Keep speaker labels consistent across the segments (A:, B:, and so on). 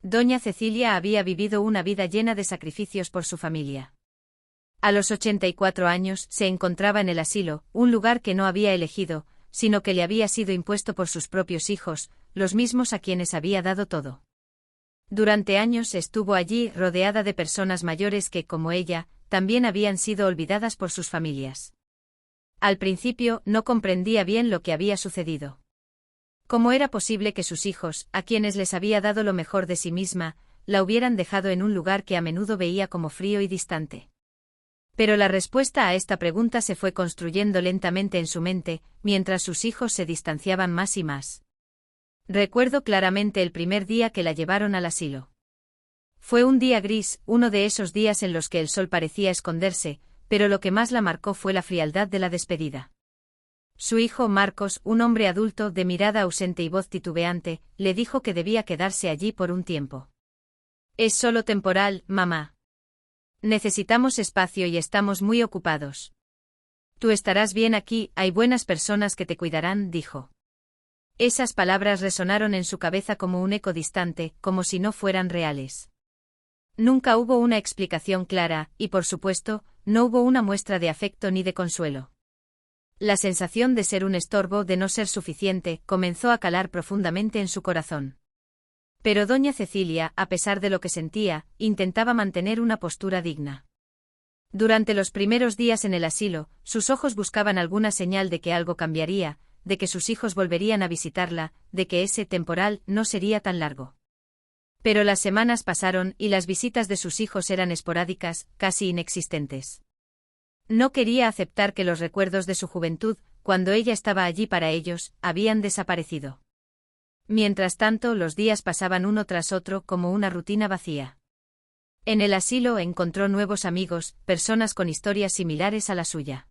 A: Doña Cecilia había vivido una vida llena de sacrificios por su familia. A los 84 años se encontraba en el asilo, un lugar que no había elegido, sino que le había sido impuesto por sus propios hijos, los mismos a quienes había dado todo. Durante años estuvo allí rodeada de personas mayores que, como ella, también habían sido olvidadas por sus familias. Al principio no comprendía bien lo que había sucedido. ¿Cómo era posible que sus hijos, a quienes les había dado lo mejor de sí misma, la hubieran dejado en un lugar que a menudo veía como frío y distante? Pero la respuesta a esta pregunta se fue construyendo lentamente en su mente, mientras sus hijos se distanciaban más y más. Recuerdo claramente el primer día que la llevaron al asilo. Fue un día gris, uno de esos días en los que el sol parecía esconderse, pero lo que más la marcó fue la frialdad de la despedida. Su hijo Marcos, un hombre adulto de mirada ausente y voz titubeante, le dijo que debía quedarse allí por un tiempo. «Es solo temporal, mamá. Necesitamos espacio y estamos muy ocupados. Tú estarás bien aquí, hay buenas personas que te cuidarán», dijo. Esas palabras resonaron en su cabeza como un eco distante, como si no fueran reales. Nunca hubo una explicación clara, y por supuesto, no hubo una muestra de afecto ni de consuelo. La sensación de ser un estorbo, de no ser suficiente, comenzó a calar profundamente en su corazón. Pero doña Cecilia, a pesar de lo que sentía, intentaba mantener una postura digna. Durante los primeros días en el asilo, sus ojos buscaban alguna señal de que algo cambiaría, de que sus hijos volverían a visitarla, de que ese temporal no sería tan largo. Pero las semanas pasaron y las visitas de sus hijos eran esporádicas, casi inexistentes. No quería aceptar que los recuerdos de su juventud, cuando ella estaba allí para ellos, habían desaparecido. Mientras tanto, los días pasaban uno tras otro como una rutina vacía. En el asilo encontró nuevos amigos, personas con historias similares a la suya.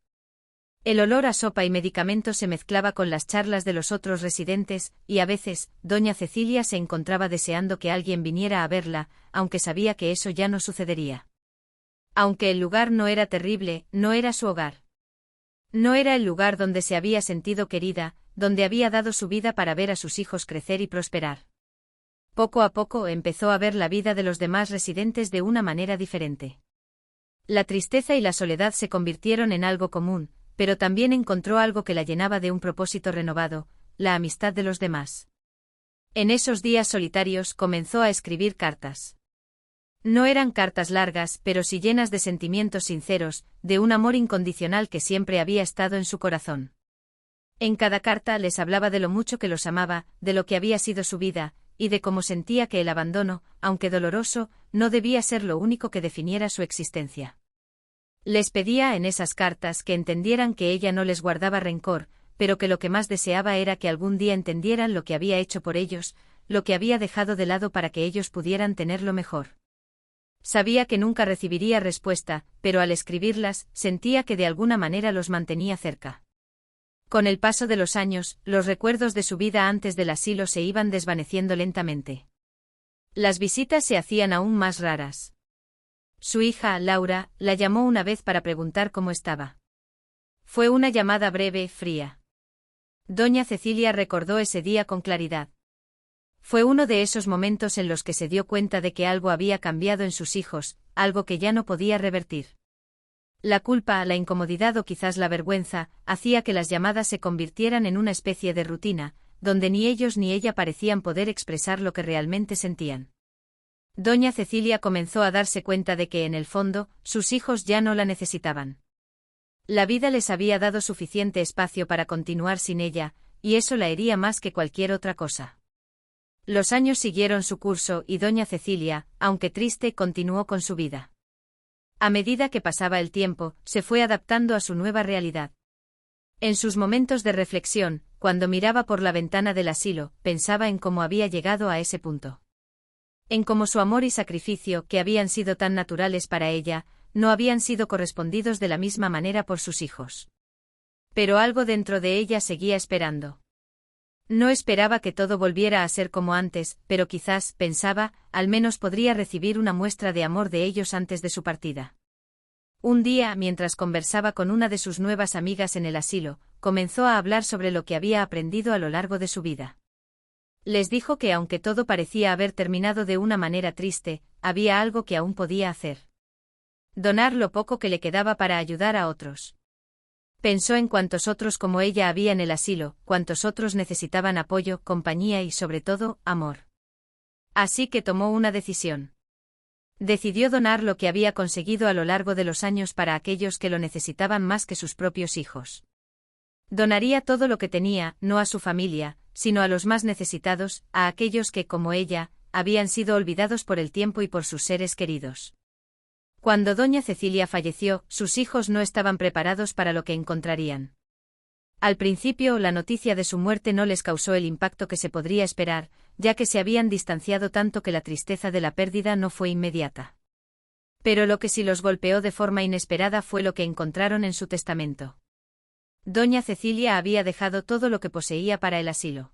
A: El olor a sopa y medicamentos se mezclaba con las charlas de los otros residentes, y a veces, doña Cecilia se encontraba deseando que alguien viniera a verla, aunque sabía que eso ya no sucedería. Aunque el lugar no era terrible, no era su hogar. No era el lugar donde se había sentido querida, donde había dado su vida para ver a sus hijos crecer y prosperar. Poco a poco empezó a ver la vida de los demás residentes de una manera diferente. La tristeza y la soledad se convirtieron en algo común, pero también encontró algo que la llenaba de un propósito renovado, la amistad de los demás. En esos días solitarios comenzó a escribir cartas. No eran cartas largas, pero sí llenas de sentimientos sinceros, de un amor incondicional que siempre había estado en su corazón. En cada carta les hablaba de lo mucho que los amaba, de lo que había sido su vida, y de cómo sentía que el abandono, aunque doloroso, no debía ser lo único que definiera su existencia. Les pedía en esas cartas que entendieran que ella no les guardaba rencor, pero que lo que más deseaba era que algún día entendieran lo que había hecho por ellos, lo que había dejado de lado para que ellos pudieran tenerlo mejor. Sabía que nunca recibiría respuesta, pero al escribirlas, sentía que de alguna manera los mantenía cerca. Con el paso de los años, los recuerdos de su vida antes del asilo se iban desvaneciendo lentamente. Las visitas se hacían aún más raras. Su hija, Laura, la llamó una vez para preguntar cómo estaba. Fue una llamada breve, fría. Doña Cecilia recordó ese día con claridad. Fue uno de esos momentos en los que se dio cuenta de que algo había cambiado en sus hijos, algo que ya no podía revertir. La culpa, la incomodidad o quizás la vergüenza, hacía que las llamadas se convirtieran en una especie de rutina, donde ni ellos ni ella parecían poder expresar lo que realmente sentían. Doña Cecilia comenzó a darse cuenta de que en el fondo, sus hijos ya no la necesitaban. La vida les había dado suficiente espacio para continuar sin ella, y eso la hería más que cualquier otra cosa. Los años siguieron su curso y doña Cecilia, aunque triste, continuó con su vida. A medida que pasaba el tiempo, se fue adaptando a su nueva realidad. En sus momentos de reflexión, cuando miraba por la ventana del asilo, pensaba en cómo había llegado a ese punto. En cómo su amor y sacrificio, que habían sido tan naturales para ella, no habían sido correspondidos de la misma manera por sus hijos. Pero algo dentro de ella seguía esperando. No esperaba que todo volviera a ser como antes, pero quizás, pensaba, al menos podría recibir una muestra de amor de ellos antes de su partida. Un día, mientras conversaba con una de sus nuevas amigas en el asilo, comenzó a hablar sobre lo que había aprendido a lo largo de su vida. Les dijo que aunque todo parecía haber terminado de una manera triste, había algo que aún podía hacer. Donar lo poco que le quedaba para ayudar a otros. Pensó en cuántos otros como ella había en el asilo, cuántos otros necesitaban apoyo, compañía y sobre todo, amor. Así que tomó una decisión. Decidió donar lo que había conseguido a lo largo de los años para aquellos que lo necesitaban más que sus propios hijos. Donaría todo lo que tenía, no a su familia, sino a los más necesitados, a aquellos que, como ella, habían sido olvidados por el tiempo y por sus seres queridos. Cuando doña Cecilia falleció, sus hijos no estaban preparados para lo que encontrarían. Al principio, la noticia de su muerte no les causó el impacto que se podría esperar, ya que se habían distanciado tanto que la tristeza de la pérdida no fue inmediata. Pero lo que sí los golpeó de forma inesperada fue lo que encontraron en su testamento. Doña Cecilia había dejado todo lo que poseía para el asilo.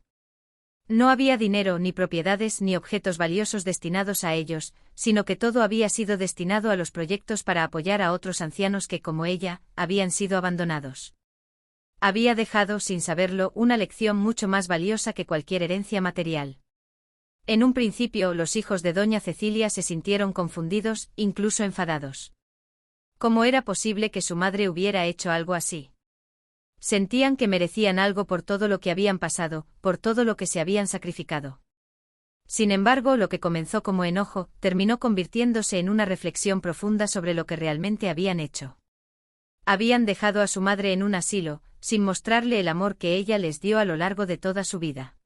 A: No había dinero, ni propiedades, ni objetos valiosos destinados a ellos, sino que todo había sido destinado a los proyectos para apoyar a otros ancianos que, como ella, habían sido abandonados. Había dejado, sin saberlo, una lección mucho más valiosa que cualquier herencia material. En un principio, los hijos de doña Cecilia se sintieron confundidos, incluso enfadados. ¿Cómo era posible que su madre hubiera hecho algo así? Sentían que merecían algo por todo lo que habían pasado, por todo lo que se habían sacrificado. Sin embargo, lo que comenzó como enojo, terminó convirtiéndose en una reflexión profunda sobre lo que realmente habían hecho. Habían dejado a su madre en un asilo, sin mostrarle el amor que ella les dio a lo largo de toda su vida.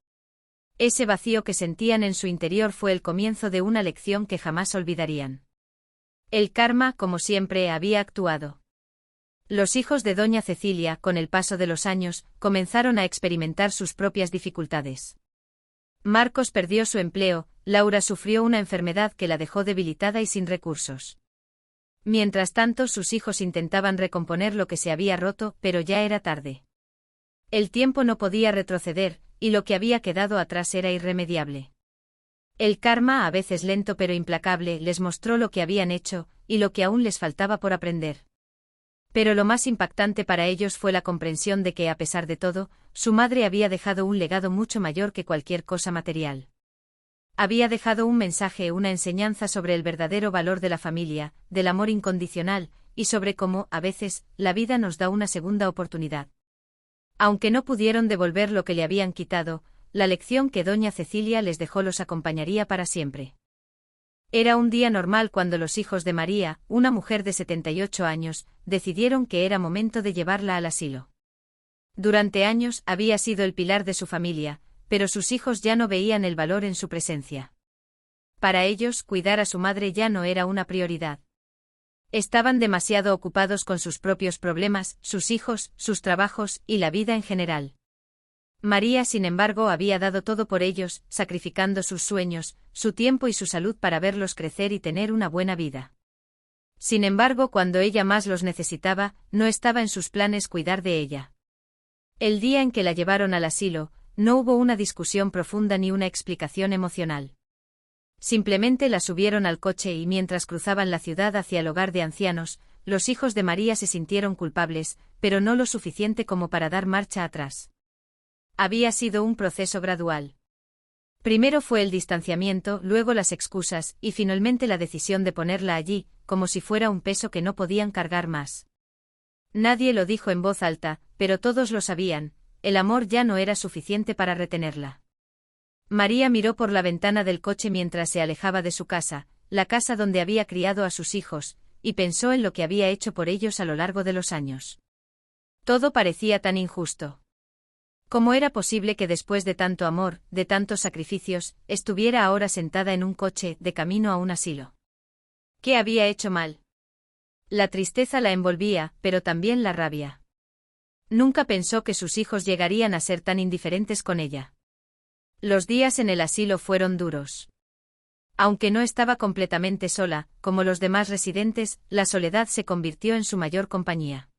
A: Ese vacío que sentían en su interior fue el comienzo de una lección que jamás olvidarían. El karma, como siempre, había actuado. Los hijos de doña Cecilia, con el paso de los años, comenzaron a experimentar sus propias dificultades. Marcos perdió su empleo, Laura sufrió una enfermedad que la dejó debilitada y sin recursos. Mientras tanto, sus hijos intentaban recomponer lo que se había roto, pero ya era tarde. El tiempo no podía retroceder, y lo que había quedado atrás era irremediable. El karma, a veces lento pero implacable, les mostró lo que habían hecho, y lo que aún les faltaba por aprender. Pero lo más impactante para ellos fue la comprensión de que, a pesar de todo, su madre había dejado un legado mucho mayor que cualquier cosa material. Había dejado un mensaje, una enseñanza sobre el verdadero valor de la familia, del amor incondicional, y sobre cómo, a veces, la vida nos da una segunda oportunidad. Aunque no pudieron devolver lo que le habían quitado, la lección que doña Cecilia les dejó los acompañaría para siempre. Era un día normal cuando los hijos de María, una mujer de 78 años, decidieron que era momento de llevarla al asilo. Durante años había sido el pilar de su familia, pero sus hijos ya no veían el valor en su presencia. Para ellos, cuidar a su madre ya no era una prioridad. Estaban demasiado ocupados con sus propios problemas, sus hijos, sus trabajos y la vida en general. María, sin embargo, había dado todo por ellos, sacrificando sus sueños, su tiempo y su salud para verlos crecer y tener una buena vida. Sin embargo, cuando ella más los necesitaba, no estaba en sus planes cuidar de ella. El día en que la llevaron al asilo, no hubo una discusión profunda ni una explicación emocional. Simplemente la subieron al coche y mientras cruzaban la ciudad hacia el hogar de ancianos, los hijos de María se sintieron culpables, pero no lo suficiente como para dar marcha atrás. Había sido un proceso gradual. Primero fue el distanciamiento, luego las excusas, y finalmente la decisión de ponerla allí, como si fuera un peso que no podían cargar más. Nadie lo dijo en voz alta, pero todos lo sabían, el amor ya no era suficiente para retenerla. María miró por la ventana del coche mientras se alejaba de su casa, la casa donde había criado a sus hijos, y pensó en lo que había hecho por ellos a lo largo de los años. Todo parecía tan injusto. ¿Cómo era posible que después de tanto amor, de tantos sacrificios, estuviera ahora sentada en un coche, de camino a un asilo? ¿Qué había hecho mal? La tristeza la envolvía, pero también la rabia. Nunca pensó que sus hijos llegarían a ser tan indiferentes con ella. Los días en el asilo fueron duros. Aunque no estaba completamente sola, como los demás residentes, la soledad se convirtió en su mayor compañía.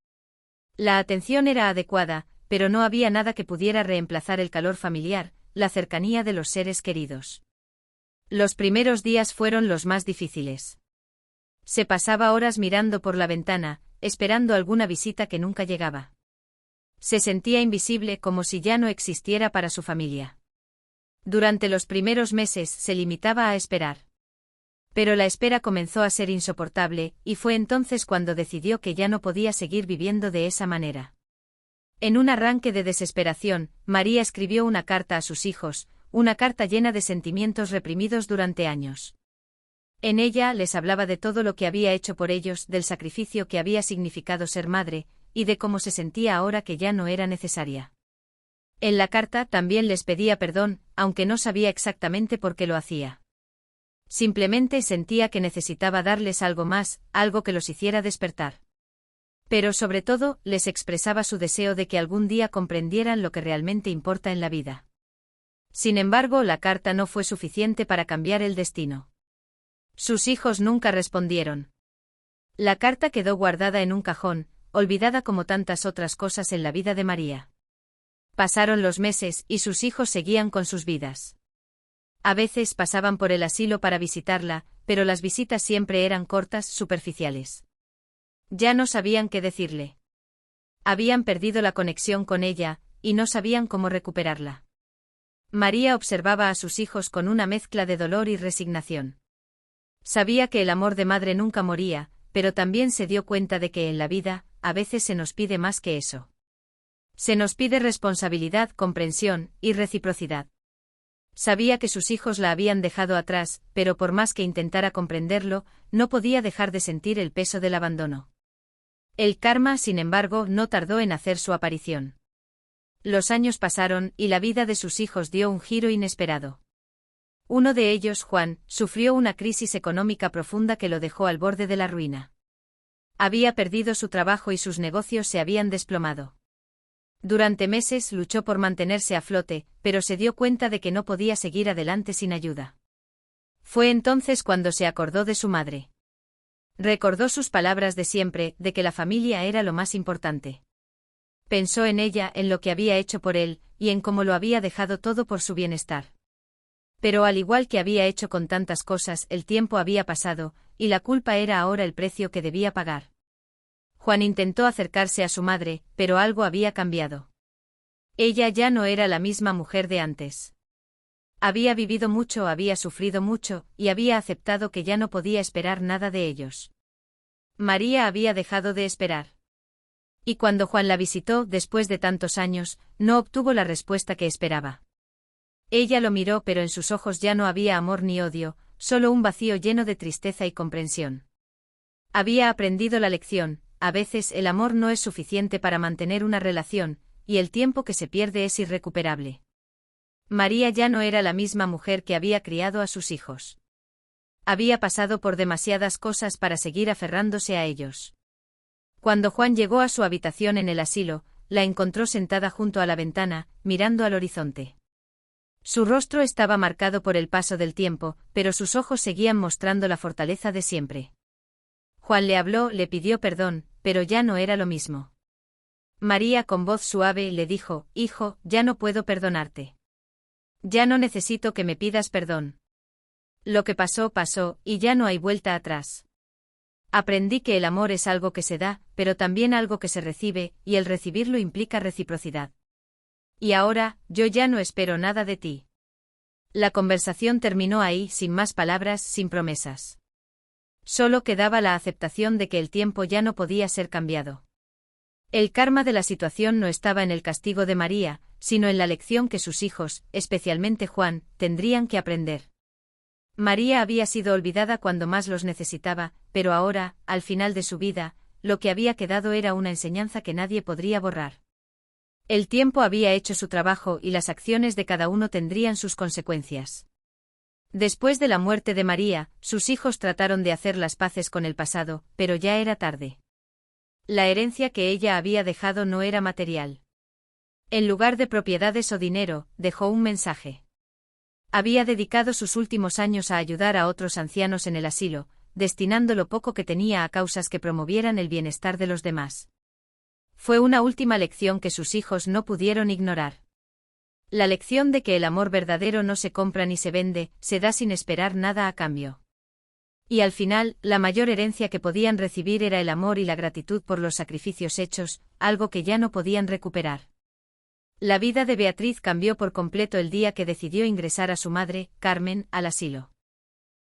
A: La atención era adecuada, pero no había nada que pudiera reemplazar el calor familiar, la cercanía de los seres queridos. Los primeros días fueron los más difíciles. Se pasaba horas mirando por la ventana, esperando alguna visita que nunca llegaba. Se sentía invisible, como si ya no existiera para su familia. Durante los primeros meses se limitaba a esperar. Pero la espera comenzó a ser insoportable, y fue entonces cuando decidió que ya no podía seguir viviendo de esa manera. En un arranque de desesperación, María escribió una carta a sus hijos, una carta llena de sentimientos reprimidos durante años. En ella les hablaba de todo lo que había hecho por ellos, del sacrificio que había significado ser madre, y de cómo se sentía ahora que ya no era necesaria. En la carta también les pedía perdón, aunque no sabía exactamente por qué lo hacía. Simplemente sentía que necesitaba darles algo más, algo que los hiciera despertar. Pero sobre todo, les expresaba su deseo de que algún día comprendieran lo que realmente importa en la vida. Sin embargo, la carta no fue suficiente para cambiar el destino. Sus hijos nunca respondieron. La carta quedó guardada en un cajón, olvidada como tantas otras cosas en la vida de María. Pasaron los meses y sus hijos seguían con sus vidas. A veces pasaban por el asilo para visitarla, pero las visitas siempre eran cortas, superficiales. Ya no sabían qué decirle. Habían perdido la conexión con ella, y no sabían cómo recuperarla. María observaba a sus hijos con una mezcla de dolor y resignación. Sabía que el amor de madre nunca moría, pero también se dio cuenta de que en la vida, a veces se nos pide más que eso. Se nos pide responsabilidad, comprensión y reciprocidad. Sabía que sus hijos la habían dejado atrás, pero por más que intentara comprenderlo, no podía dejar de sentir el peso del abandono. El karma, sin embargo, no tardó en hacer su aparición. Los años pasaron y la vida de sus hijos dio un giro inesperado. Uno de ellos, Juan, sufrió una crisis económica profunda que lo dejó al borde de la ruina. Había perdido su trabajo y sus negocios se habían desplomado. Durante meses luchó por mantenerse a flote, pero se dio cuenta de que no podía seguir adelante sin ayuda. Fue entonces cuando se acordó de su madre. Recordó sus palabras de siempre, de que la familia era lo más importante. Pensó en ella, en lo que había hecho por él, y en cómo lo había dejado todo por su bienestar. Pero al igual que había hecho con tantas cosas, el tiempo había pasado, y la culpa era ahora el precio que debía pagar. Juan intentó acercarse a su madre, pero algo había cambiado. Ella ya no era la misma mujer de antes. Había vivido mucho, había sufrido mucho, y había aceptado que ya no podía esperar nada de ellos. María había dejado de esperar. Y cuando Juan la visitó, después de tantos años, no obtuvo la respuesta que esperaba. Ella lo miró, pero en sus ojos ya no había amor ni odio, solo un vacío lleno de tristeza y comprensión. Había aprendido la lección: a veces el amor no es suficiente para mantener una relación, y el tiempo que se pierde es irrecuperable. María ya no era la misma mujer que había criado a sus hijos. Había pasado por demasiadas cosas para seguir aferrándose a ellos. Cuando Juan llegó a su habitación en el asilo, la encontró sentada junto a la ventana, mirando al horizonte. Su rostro estaba marcado por el paso del tiempo, pero sus ojos seguían mostrando la fortaleza de siempre. Juan le habló, le pidió perdón, pero ya no era lo mismo. María, con voz suave, le dijo: «Hijo, ya no puedo perdonarte. Ya no necesito que me pidas perdón. Lo que pasó, pasó, y ya no hay vuelta atrás. Aprendí que el amor es algo que se da, pero también algo que se recibe, y el recibirlo implica reciprocidad. Y ahora, yo ya no espero nada de ti». La conversación terminó ahí, sin más palabras, sin promesas. Solo quedaba la aceptación de que el tiempo ya no podía ser cambiado. El karma de la situación no estaba en el castigo de María, sino en la lección que sus hijos, especialmente Juan, tendrían que aprender. María había sido olvidada cuando más los necesitaba, pero ahora, al final de su vida, lo que había quedado era una enseñanza que nadie podría borrar. El tiempo había hecho su trabajo y las acciones de cada uno tendrían sus consecuencias. Después de la muerte de María, sus hijos trataron de hacer las paces con el pasado, pero ya era tarde. La herencia que ella había dejado no era material. En lugar de propiedades o dinero, dejó un mensaje. Había dedicado sus últimos años a ayudar a otros ancianos en el asilo, destinando lo poco que tenía a causas que promovieran el bienestar de los demás. Fue una última lección que sus hijos no pudieron ignorar. La lección de que el amor verdadero no se compra ni se vende, se da sin esperar nada a cambio. Y al final, la mayor herencia que podían recibir era el amor y la gratitud por los sacrificios hechos, algo que ya no podían recuperar. La vida de Beatriz cambió por completo el día que decidió ingresar a su madre, Carmen, al asilo.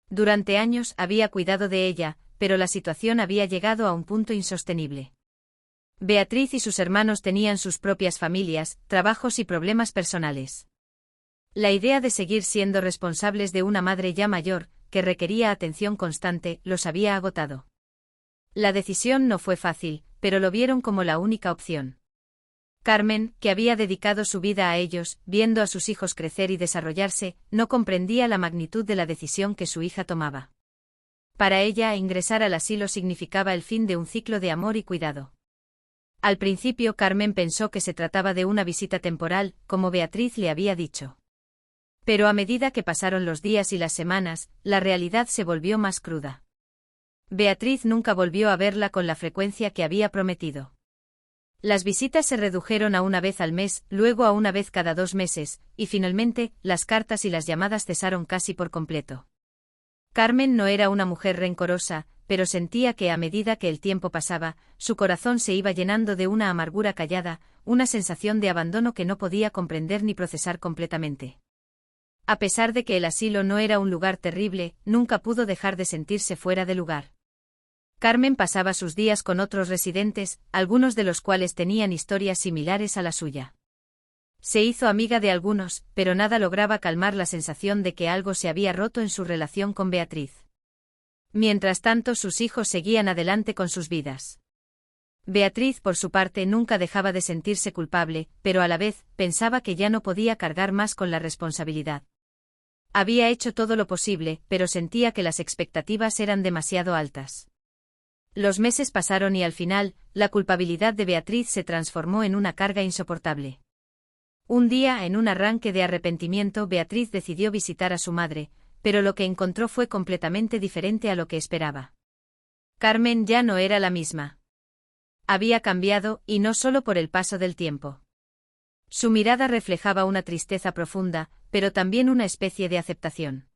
A: Durante años había cuidado de ella, pero la situación había llegado a un punto insostenible. Beatriz y sus hermanos tenían sus propias familias, trabajos y problemas personales. La idea de seguir siendo responsables de una madre ya mayor, que requería atención constante, los había agotado. La decisión no fue fácil, pero lo vieron como la única opción. Carmen, que había dedicado su vida a ellos, viendo a sus hijos crecer y desarrollarse, no comprendía la magnitud de la decisión que su hija tomaba. Para ella, ingresar al asilo significaba el fin de un ciclo de amor y cuidado. Al principio Carmen pensó que se trataba de una visita temporal, como Beatriz le había dicho. Pero a medida que pasaron los días y las semanas, la realidad se volvió más cruda. Beatriz nunca volvió a verla con la frecuencia que había prometido. Las visitas se redujeron a una vez al mes, luego a una vez cada 2 meses, y finalmente, las cartas y las llamadas cesaron casi por completo. Carmen no era una mujer rencorosa, pero sentía que a medida que el tiempo pasaba, su corazón se iba llenando de una amargura callada, una sensación de abandono que no podía comprender ni procesar completamente. A pesar de que el asilo no era un lugar terrible, nunca pudo dejar de sentirse fuera de lugar. Carmen pasaba sus días con otros residentes, algunos de los cuales tenían historias similares a la suya. Se hizo amiga de algunos, pero nada lograba calmar la sensación de que algo se había roto en su relación con Beatriz. Mientras tanto, sus hijos seguían adelante con sus vidas. Beatriz, por su parte, nunca dejaba de sentirse culpable, pero a la vez, pensaba que ya no podía cargar más con la responsabilidad. Había hecho todo lo posible, pero sentía que las expectativas eran demasiado altas. Los meses pasaron y al final, la culpabilidad de Beatriz se transformó en una carga insoportable. Un día, en un arranque de arrepentimiento, Beatriz decidió visitar a su madre, pero lo que encontró fue completamente diferente a lo que esperaba. Carmen ya no era la misma. Había cambiado, y no solo por el paso del tiempo. Su mirada reflejaba una tristeza profunda, pero también una especie de aceptación.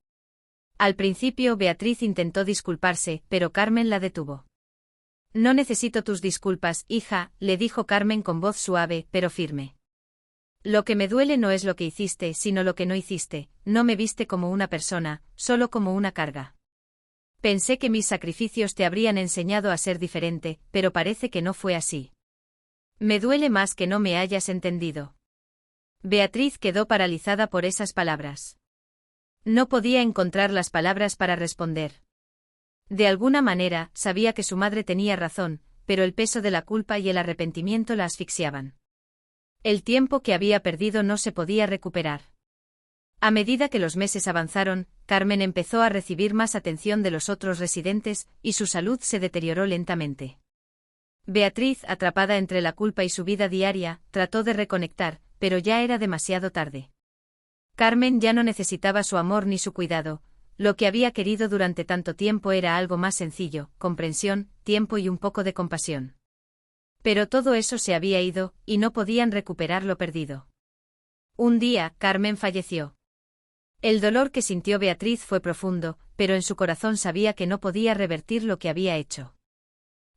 A: Al principio Beatriz intentó disculparse, pero Carmen la detuvo. «No necesito tus disculpas, hija», le dijo Carmen con voz suave, pero firme. «Lo que me duele no es lo que hiciste, sino lo que no hiciste. No me viste como una persona, solo como una carga. Pensé que mis sacrificios te habrían enseñado a ser diferente, pero parece que no fue así. Me duele más que no me hayas entendido». Beatriz quedó paralizada por esas palabras. No podía encontrar las palabras para responder. De alguna manera, sabía que su madre tenía razón, pero el peso de la culpa y el arrepentimiento la asfixiaban. El tiempo que había perdido no se podía recuperar. A medida que los meses avanzaron, Carmen empezó a recibir más atención de los otros residentes, y su salud se deterioró lentamente. Beatriz, atrapada entre la culpa y su vida diaria, trató de reconectar, pero ya era demasiado tarde. Carmen ya no necesitaba su amor ni su cuidado. Lo que había querido durante tanto tiempo era algo más sencillo: comprensión, tiempo y un poco de compasión. Pero todo eso se había ido, y no podían recuperar lo perdido. Un día, Carmen falleció. El dolor que sintió Beatriz fue profundo, pero en su corazón sabía que no podía revertir lo que había hecho.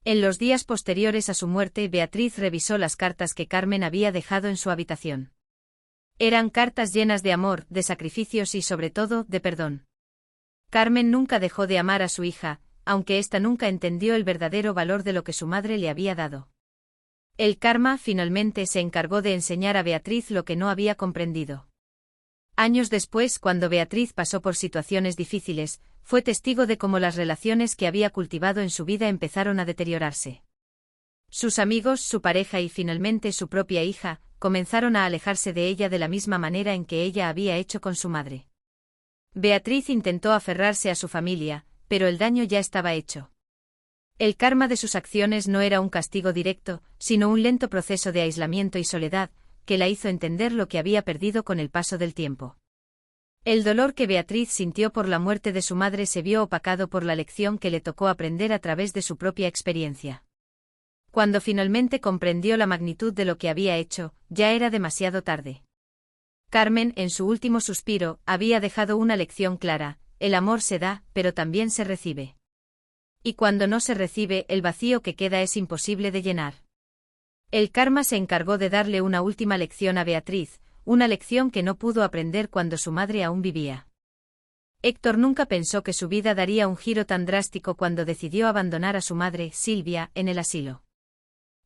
A: En los días posteriores a su muerte, Beatriz revisó las cartas que Carmen había dejado en su habitación. Eran cartas llenas de amor, de sacrificios y, sobre todo, de perdón. Carmen nunca dejó de amar a su hija, aunque ésta nunca entendió el verdadero valor de lo que su madre le había dado. El karma finalmente se encargó de enseñar a Beatriz lo que no había comprendido. Años después, cuando Beatriz pasó por situaciones difíciles, fue testigo de cómo las relaciones que había cultivado en su vida empezaron a deteriorarse. Sus amigos, su pareja y finalmente su propia hija, comenzaron a alejarse de ella de la misma manera en que ella había hecho con su madre. Beatriz intentó aferrarse a su familia, pero el daño ya estaba hecho. El karma de sus acciones no era un castigo directo, sino un lento proceso de aislamiento y soledad, que la hizo entender lo que había perdido con el paso del tiempo. El dolor que Beatriz sintió por la muerte de su madre se vio opacado por la lección que le tocó aprender a través de su propia experiencia. Cuando finalmente comprendió la magnitud de lo que había hecho, ya era demasiado tarde. Carmen, en su último suspiro, había dejado una lección clara: el amor se da, pero también se recibe. Y cuando no se recibe, el vacío que queda es imposible de llenar. El karma se encargó de darle una última lección a Beatriz, una lección que no pudo aprender cuando su madre aún vivía. Héctor nunca pensó que su vida daría un giro tan drástico cuando decidió abandonar a su madre, Silvia, en el asilo.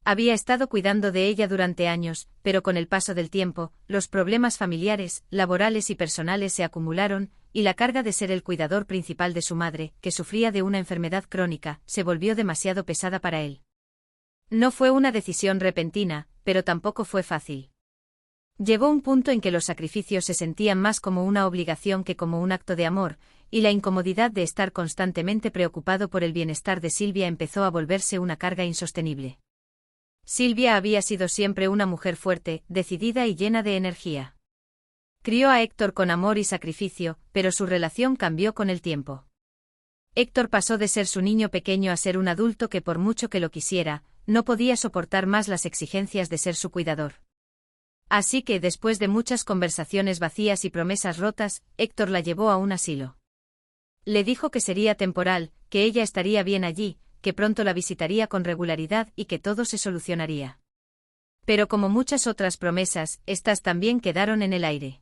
A: Había estado cuidando de ella durante años, pero con el paso del tiempo, los problemas familiares, laborales y personales se acumularon, y la carga de ser el cuidador principal de su madre, que sufría de una enfermedad crónica, se volvió demasiado pesada para él. No fue una decisión repentina, pero tampoco fue fácil. Llegó un punto en que los sacrificios se sentían más como una obligación que como un acto de amor, y la incomodidad de estar constantemente preocupado por el bienestar de Silvia empezó a volverse una carga insostenible. Silvia había sido siempre una mujer fuerte, decidida y llena de energía. Crió a Héctor con amor y sacrificio, pero su relación cambió con el tiempo. Héctor pasó de ser su niño pequeño a ser un adulto que por mucho que lo quisiera, no podía soportar más las exigencias de ser su cuidador. Así que, después de muchas conversaciones vacías y promesas rotas, Héctor la llevó a un asilo. Le dijo que sería temporal, que ella estaría bien allí, que pronto la visitaría con regularidad y que todo se solucionaría. Pero como muchas otras promesas, estas también quedaron en el aire.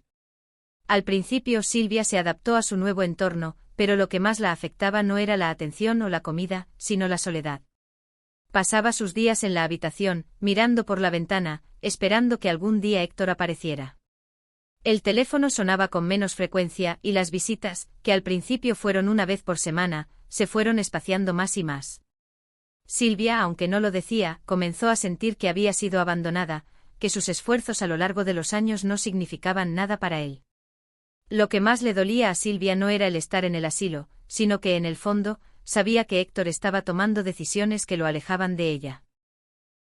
A: Al principio Silvia se adaptó a su nuevo entorno, pero lo que más la afectaba no era la atención o la comida, sino la soledad. Pasaba sus días en la habitación, mirando por la ventana, esperando que algún día Héctor apareciera. El teléfono sonaba con menos frecuencia y las visitas, que al principio fueron una vez por semana, se fueron espaciando más y más. Silvia, aunque no lo decía, comenzó a sentir que había sido abandonada, que sus esfuerzos a lo largo de los años no significaban nada para él. Lo que más le dolía a Silvia no era el estar en el asilo, sino que en el fondo, sabía que Héctor estaba tomando decisiones que lo alejaban de ella.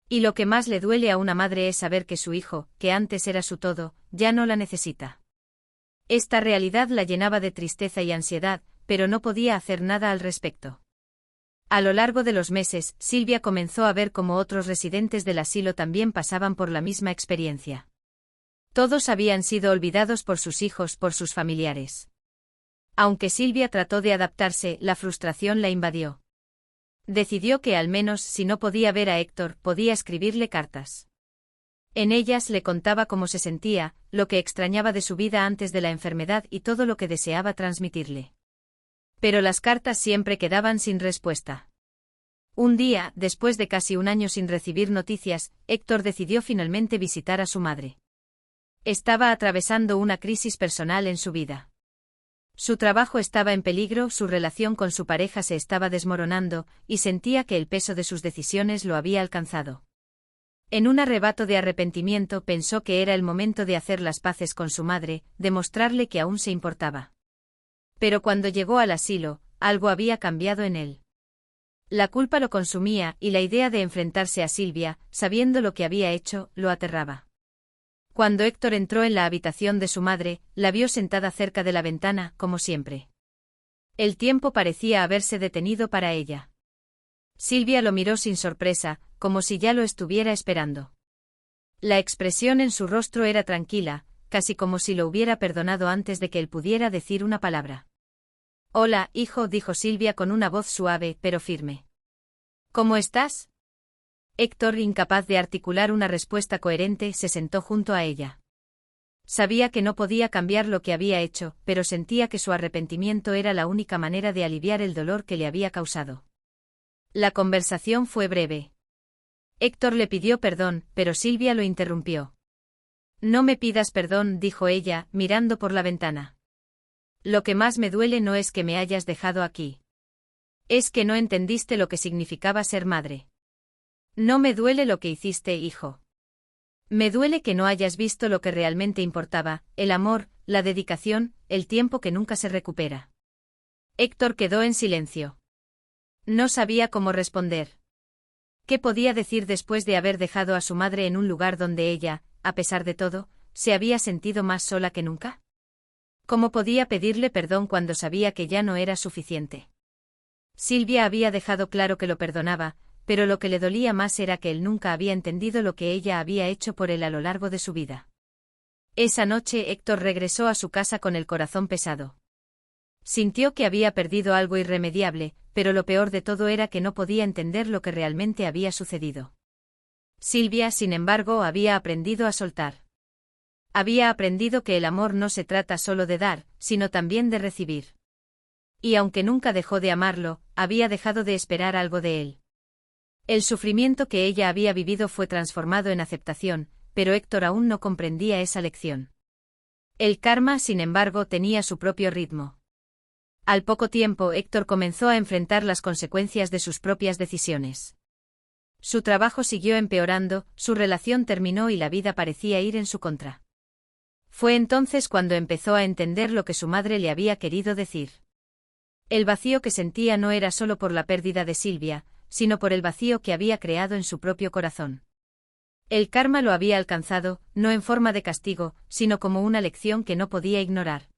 A: Y lo que más le duele a una madre es saber que su hijo, que antes era su todo, ya no la necesita. Esta realidad la llenaba de tristeza y ansiedad, pero no podía hacer nada al respecto. A lo largo de los meses, Silvia comenzó a ver cómo otros residentes del asilo también pasaban por la misma experiencia. Todos habían sido olvidados por sus hijos, por sus familiares. Aunque Silvia trató de adaptarse, la frustración la invadió. Decidió que al menos si no podía ver a Héctor, podía escribirle cartas. En ellas le contaba cómo se sentía, lo que extrañaba de su vida antes de la enfermedad y todo lo que deseaba transmitirle. Pero las cartas siempre quedaban sin respuesta. Un día, después de casi un año sin recibir noticias, Héctor decidió finalmente visitar a su madre. Estaba atravesando una crisis personal en su vida. Su trabajo estaba en peligro, su relación con su pareja se estaba desmoronando, y sentía que el peso de sus decisiones lo había alcanzado. En un arrebato de arrepentimiento pensó que era el momento de hacer las paces con su madre, de mostrarle que aún se importaba. Pero cuando llegó al asilo, algo había cambiado en él. La culpa lo consumía y la idea de enfrentarse a Silvia, sabiendo lo que había hecho, lo aterraba. Cuando Héctor entró en la habitación de su madre, la vio sentada cerca de la ventana, como siempre. El tiempo parecía haberse detenido para ella. Silvia lo miró sin sorpresa, como si ya lo estuviera esperando. La expresión en su rostro era tranquila, casi como si lo hubiera perdonado antes de que él pudiera decir una palabra. «Hola, hijo», dijo Silvia con una voz suave, pero firme. «¿Cómo estás?» Héctor, incapaz de articular una respuesta coherente, se sentó junto a ella. Sabía que no podía cambiar lo que había hecho, pero sentía que su arrepentimiento era la única manera de aliviar el dolor que le había causado. La conversación fue breve. Héctor le pidió perdón, pero Silvia lo interrumpió. «No me pidas perdón», dijo ella, mirando por la ventana. «Lo que más me duele no es que me hayas dejado aquí. Es que no entendiste lo que significaba ser madre. No me duele lo que hiciste, hijo. Me duele que no hayas visto lo que realmente importaba, el amor, la dedicación, el tiempo que nunca se recupera». Héctor quedó en silencio. No sabía cómo responder. ¿Qué podía decir después de haber dejado a su madre en un lugar donde ella, a pesar de todo, se había sentido más sola que nunca? ¿Cómo podía pedirle perdón cuando sabía que ya no era suficiente? Silvia había dejado claro que lo perdonaba, pero lo que le dolía más era que él nunca había entendido lo que ella había hecho por él a lo largo de su vida. Esa noche Héctor regresó a su casa con el corazón pesado. Sintió que había perdido algo irremediable, pero lo peor de todo era que no podía entender lo que realmente había sucedido. Silvia, sin embargo, había aprendido a soltar. Había aprendido que el amor no se trata solo de dar, sino también de recibir. Y aunque nunca dejó de amarlo, había dejado de esperar algo de él. El sufrimiento que ella había vivido fue transformado en aceptación, pero Héctor aún no comprendía esa lección. El karma, sin embargo, tenía su propio ritmo. Al poco tiempo, Héctor comenzó a enfrentar las consecuencias de sus propias decisiones. Su trabajo siguió empeorando, su relación terminó y la vida parecía ir en su contra. Fue entonces cuando empezó a entender lo que su madre le había querido decir. El vacío que sentía no era solo por la pérdida de Silvia, sino por el vacío que había creado en su propio corazón. El karma lo había alcanzado, no en forma de castigo, sino como una lección que no podía ignorar.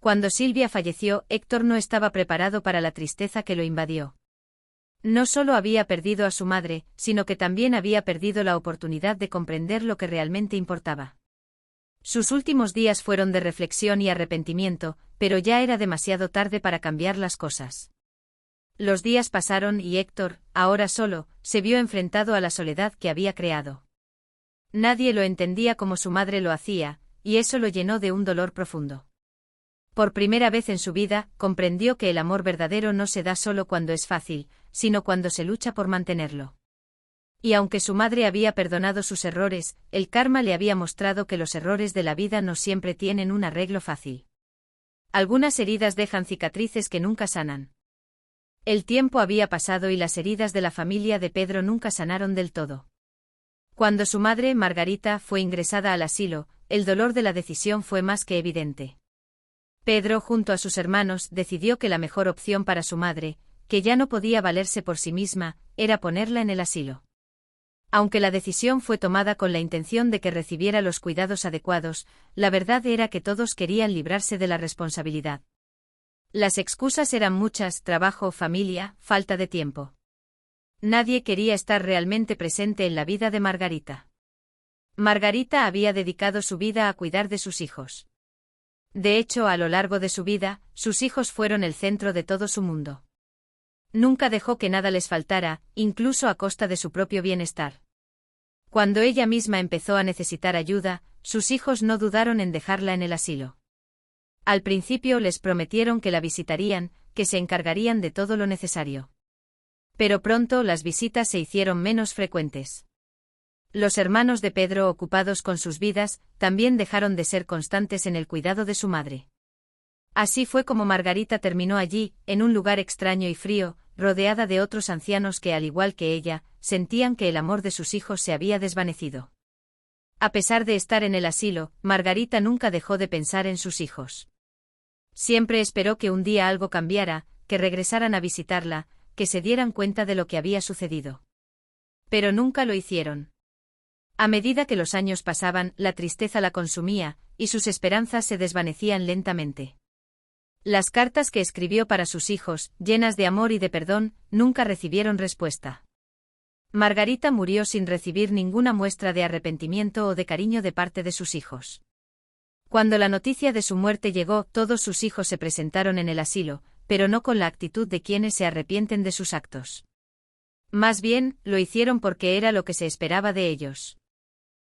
A: Cuando Silvia falleció, Héctor no estaba preparado para la tristeza que lo invadió. No solo había perdido a su madre, sino que también había perdido la oportunidad de comprender lo que realmente importaba. Sus últimos días fueron de reflexión y arrepentimiento, pero ya era demasiado tarde para cambiar las cosas. Los días pasaron y Héctor, ahora solo, se vio enfrentado a la soledad que había creado. Nadie lo entendía como su madre lo hacía, y eso lo llenó de un dolor profundo. Por primera vez en su vida, comprendió que el amor verdadero no se da solo cuando es fácil, sino cuando se lucha por mantenerlo. Y aunque su madre había perdonado sus errores, el karma le había mostrado que los errores de la vida no siempre tienen un arreglo fácil. Algunas heridas dejan cicatrices que nunca sanan. El tiempo había pasado y las heridas de la familia de Pedro nunca sanaron del todo. Cuando su madre, Margarita, fue ingresada al asilo, el dolor de la decisión fue más que evidente. Pedro, junto a sus hermanos, decidió que la mejor opción para su madre, que ya no podía valerse por sí misma, era ponerla en el asilo. Aunque la decisión fue tomada con la intención de que recibiera los cuidados adecuados, la verdad era que todos querían librarse de la responsabilidad. Las excusas eran muchas: trabajo, familia, falta de tiempo. Nadie quería estar realmente presente en la vida de Margarita. Margarita había dedicado su vida a cuidar de sus hijos. De hecho, a lo largo de su vida, sus hijos fueron el centro de todo su mundo. Nunca dejó que nada les faltara, incluso a costa de su propio bienestar. Cuando ella misma empezó a necesitar ayuda, sus hijos no dudaron en dejarla en el asilo. Al principio les prometieron que la visitarían, que se encargarían de todo lo necesario. Pero pronto las visitas se hicieron menos frecuentes. Los hermanos de Pedro, ocupados con sus vidas, también dejaron de ser constantes en el cuidado de su madre. Así fue como Margarita terminó allí, en un lugar extraño y frío, rodeada de otros ancianos que, al igual que ella, sentían que el amor de sus hijos se había desvanecido. A pesar de estar en el asilo, Margarita nunca dejó de pensar en sus hijos. Siempre esperó que un día algo cambiara, que regresaran a visitarla, que se dieran cuenta de lo que había sucedido. Pero nunca lo hicieron. A medida que los años pasaban, la tristeza la consumía, y sus esperanzas se desvanecían lentamente. Las cartas que escribió para sus hijos, llenas de amor y de perdón, nunca recibieron respuesta. Margarita murió sin recibir ninguna muestra de arrepentimiento o de cariño de parte de sus hijos. Cuando la noticia de su muerte llegó, todos sus hijos se presentaron en el asilo, pero no con la actitud de quienes se arrepienten de sus actos. Más bien, lo hicieron porque era lo que se esperaba de ellos.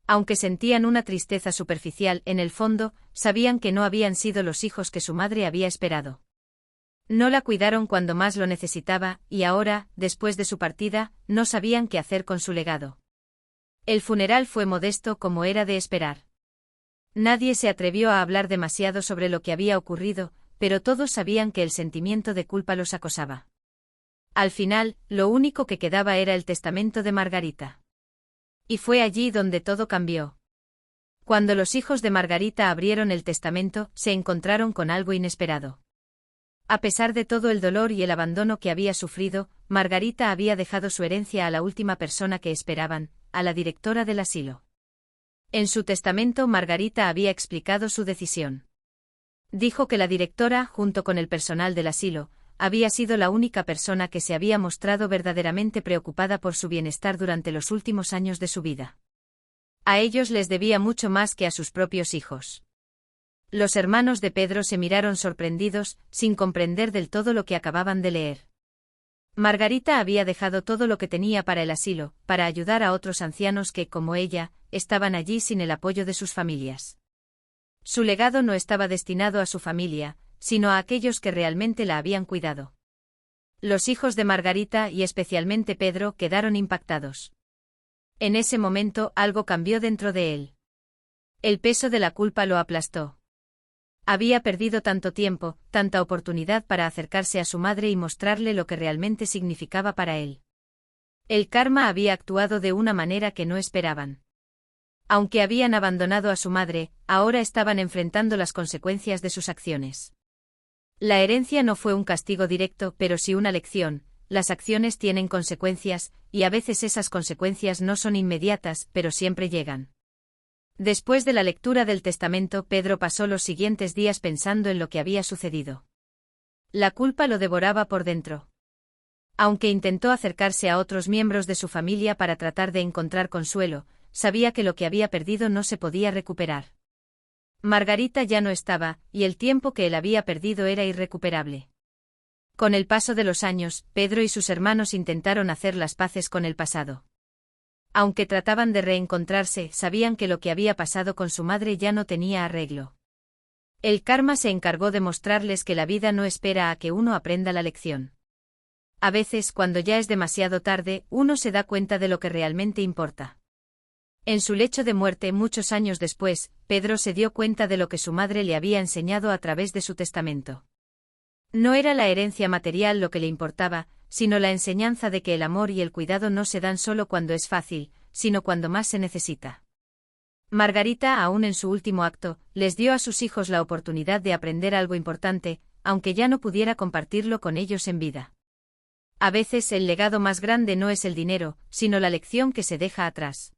A: Aunque sentían una tristeza superficial, en el fondo, sabían que no habían sido los hijos que su madre había esperado. No la cuidaron cuando más lo necesitaba, y ahora, después de su partida, no sabían qué hacer con su legado. El funeral fue modesto como era de esperar. Nadie se atrevió a hablar demasiado sobre lo que había ocurrido, pero todos sabían que el sentimiento de culpa los acosaba. Al final, lo único que quedaba era el testamento de Margarita. Y fue allí donde todo cambió. Cuando los hijos de Margarita abrieron el testamento, se encontraron con algo inesperado. A pesar de todo el dolor y el abandono que había sufrido, Margarita había dejado su herencia a la última persona que esperaban, a la directora del asilo. En su testamento, Margarita había explicado su decisión. Dijo que la directora, junto con el personal del asilo, había sido la única persona que se había mostrado verdaderamente preocupada por su bienestar durante los últimos años de su vida. A ellos les debía mucho más que a sus propios hijos. Los hermanos de Pedro se miraron sorprendidos, sin comprender del todo lo que acababan de leer. Margarita había dejado todo lo que tenía para el asilo, para ayudar a otros ancianos que, como ella, estaban allí sin el apoyo de sus familias. Su legado no estaba destinado a su familia, sino a aquellos que realmente la habían cuidado. Los hijos de Margarita y especialmente Pedro quedaron impactados. En ese momento algo cambió dentro de él. El peso de la culpa lo aplastó. Había perdido tanto tiempo, tanta oportunidad para acercarse a su madre y mostrarle lo que realmente significaba para él. El karma había actuado de una manera que no esperaban. Aunque habían abandonado a su madre, ahora estaban enfrentando las consecuencias de sus acciones. La herencia no fue un castigo directo, pero sí una lección. Las acciones tienen consecuencias, y a veces esas consecuencias no son inmediatas, pero siempre llegan. Después de la lectura del testamento, Pedro pasó los siguientes días pensando en lo que había sucedido. La culpa lo devoraba por dentro. Aunque intentó acercarse a otros miembros de su familia para tratar de encontrar consuelo, sabía que lo que había perdido no se podía recuperar. Margarita ya no estaba, y el tiempo que él había perdido era irrecuperable. Con el paso de los años, Pedro y sus hermanos intentaron hacer las paces con el pasado. Aunque trataban de reencontrarse, sabían que lo que había pasado con su madre ya no tenía arreglo. El karma se encargó de mostrarles que la vida no espera a que uno aprenda la lección. A veces, cuando ya es demasiado tarde, uno se da cuenta de lo que realmente importa. En su lecho de muerte muchos años después, Pedro se dio cuenta de lo que su madre le había enseñado a través de su testamento. No era la herencia material lo que le importaba, sino la enseñanza de que el amor y el cuidado no se dan solo cuando es fácil, sino cuando más se necesita. Margarita, aún en su último acto, les dio a sus hijos la oportunidad de aprender algo importante, aunque ya no pudiera compartirlo con ellos en vida. A veces el legado más grande no es el dinero, sino la lección que se deja atrás.